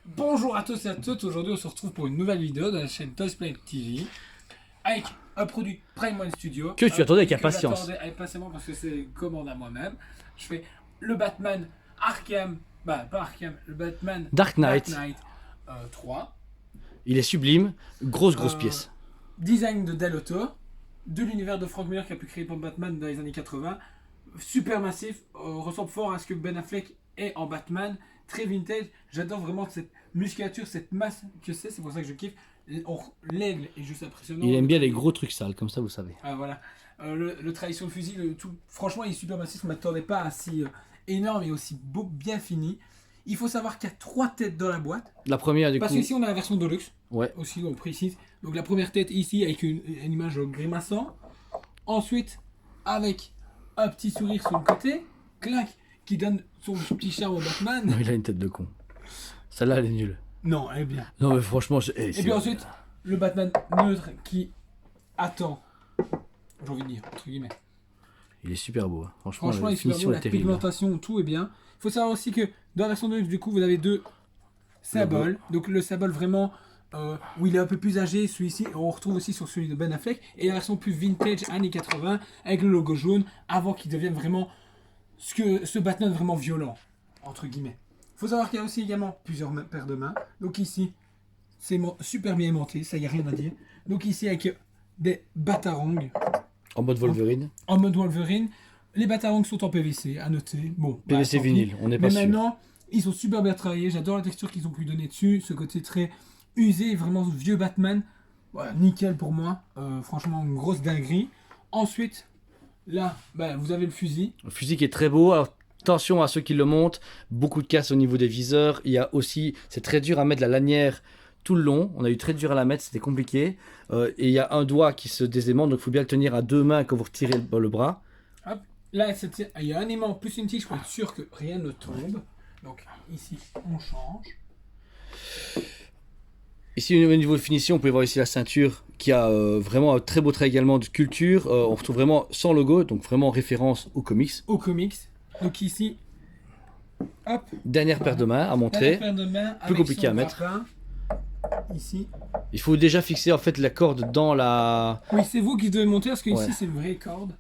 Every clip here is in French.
Bonjour à tous et à toutes, aujourd'hui on se retrouve pour une nouvelle vidéo de la chaîne Toys Planet TV avec un produit Prime One Studio. Que tu attendais avec impatience. J'attendais impatiemment parce que c'est une commande à moi-même. Je fais le Batman Arkham, pas Arkham, le Batman Dark Knight. 3. Il est sublime, grosse pièce. Design de Del Auto, de l'univers de Frank Miller qui a pu créer pour Batman dans les années 80. Super massif, ressemble fort à ce que Ben Affleck est en Batman. Très vintage, j'adore vraiment cette musculature, cette masse que c'est pour ça que je kiffe. L'aigle est juste impressionnant. Il aime bien les gros trucs sales, comme ça vous savez. Ah voilà. Le travail sur le fusil, tout, franchement il est super massif, je ne m'attendais pas à si énorme et aussi beau, bien fini. Il faut savoir qu'il y a 3 têtes dans la boîte. La première du Parce coup. qu'ici on a la version Deluxe. Ouais. Aussi on précise. Donc la première tête ici avec une image grimaçant. Ensuite avec un petit sourire sur le côté. Clac, qui donne son petit charme au Batman. Non, il a une tête de con. Celle-là elle est nulle. Non, elle est bien. Non mais franchement, Et puis ensuite, le Batman neutre qui attend, j'ai envie de dire, entre guillemets. il est super beau. Hein. Franchement, la il est super finition beau, est la terrible. pigmentation, tout est bien. Il faut savoir aussi que dans la version de luxe, du coup, vous avez 2 symboles. Donc le symbole vraiment où il est un peu plus âgé, celui-ci, on retrouve aussi sur celui de Ben Affleck. Et la version plus vintage, années 80, avec le logo jaune, avant qu'il devienne vraiment ce Batman vraiment violent, entre guillemets. Il faut savoir qu'il y a aussi également plusieurs paires de mains. Donc ici, c'est super bien aimanté, ça y a rien à dire. Donc ici avec des batarangs En mode Wolverine. en mode Wolverine. Les batarangs sont en PVC, à noter. Bon, PVC tant pis. vinyle, on n'est pas Mais sûr. maintenant, ils sont super bien travaillés. J'adore la texture qu'ils ont pu donner dessus. Ce côté très usé, vraiment vieux Batman. Voilà, nickel pour moi. Franchement, une grosse dinguerie. Ensuite, là, vous avez le fusil. Le fusil qui est très beau. Alors attention à ceux qui le montent. Beaucoup de casse au niveau des viseurs. Il y a aussi, c'est très dur à mettre la lanière tout le long. On a eu très dur à la mettre, c'était compliqué. Et il y a un doigt qui se désaimante, donc il faut bien le tenir à 2 mains quand vous retirez le bras. Hop, là, il y a un aimant plus une tige pour être sûr que rien ne tombe. Donc ici, on change. Ici au niveau de finition, vous pouvez voir ici la ceinture qui a vraiment un très beau trait également de sculpture. On retrouve vraiment sans logo, donc vraiment en référence aux comics. Au comics. Donc ici, hop, Dernière paire de mains à la montrer. paire de mains Plus avec compliqué son à mettre. grappin. Ici. Il faut déjà fixer en fait la corde dans la... Oui, c'est vous qui devez monter parce que Ouais. ici c'est une vraie corde.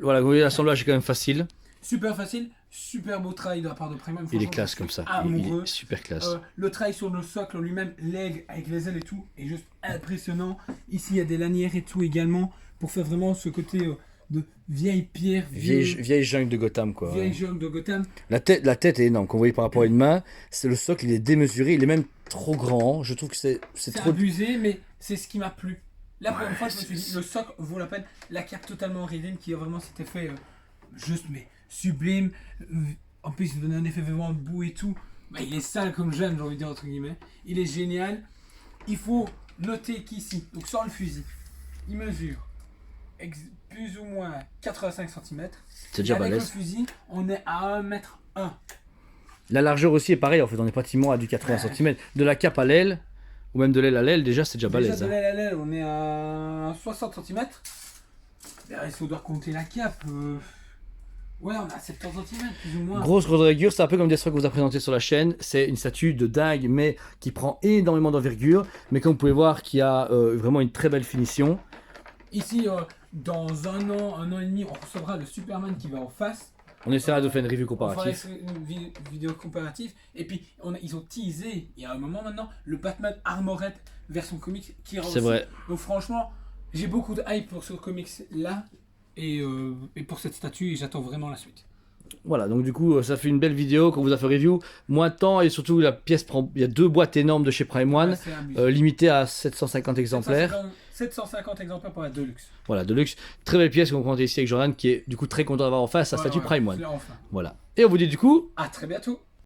Voilà, vous voyez l'assemblage est quand même facile. Super facile, super beau travail de la part de Prime. Il est classe comme ça. Il Amoureux. est super classe. Le travail sur le socle lui-même, l'aigle avec les ailes et tout, est juste impressionnant. Ici il y a des lanières et tout également pour faire vraiment ce côté de vieille pierre, Vieille jungle de Gotham quoi. vieille jungle de Gotham. La tête est énorme. Quand vous voyez par rapport à une main, c'est le socle, il est démesuré, il est même trop grand. Je trouve que c'est C'est trop. abusé, mais c'est ce qui m'a plu. Là, pour une fois, je me suis dit, le socle vaut la peine. La cape totalement Raiden qui a vraiment cet effet juste, mais sublime. En plus, il donne un effet vraiment de boue et tout. Il est sale comme j'aime, j'ai envie de dire, entre guillemets. Il est génial. Il faut noter qu'ici, donc sans le fusil, il mesure plus ou moins 85 cm. C'est déjà Avec le balèze. fusil, on est à 1m1. La largeur aussi est pareille en fait, on est pratiquement à du 80 cm. De la cape à l'aile, ou même de l'aile à l'aile, déjà c'est déjà balèze. Déjà de Hein. l'aile à l'aile, on est à 60 cm. Si on doit compter la cape, ouais, on a 70 cm plus ou moins. Grosse envergure, c'est un peu comme Deathstroke que vous a présenté sur la chaîne. C'est une statue de dingue, mais qui prend énormément d'envergure. Mais comme vous pouvez voir, qui a vraiment une très belle finition. Ici, dans un an et demi, on recevra le Superman qui va en face. On essaiera de faire une review On fera comparative. une vidéo comparative. Et puis, ils ont teasé, il y a un moment maintenant, le Batman Armored version comics qui C'est vrai. Donc franchement, j'ai beaucoup de hype pour ce comics là. Et pour cette statue, et j'attends vraiment la suite. Voilà, donc du coup, ça fait une belle vidéo qu'on vous a fait review. Moins de temps et surtout, la pièce prend. Il y a 2 boîtes énormes de chez Prime One, Ouais, c'est abusé. limitées à 750 exemplaires. 750 exemplaires pour la Deluxe. Voilà, de luxe. Très belle pièce qu'on prend ici avec Jordan, qui est du coup très content d'avoir en face sa statue Prime One. Enfin. Voilà. Et on vous dit du coup. À très bientôt.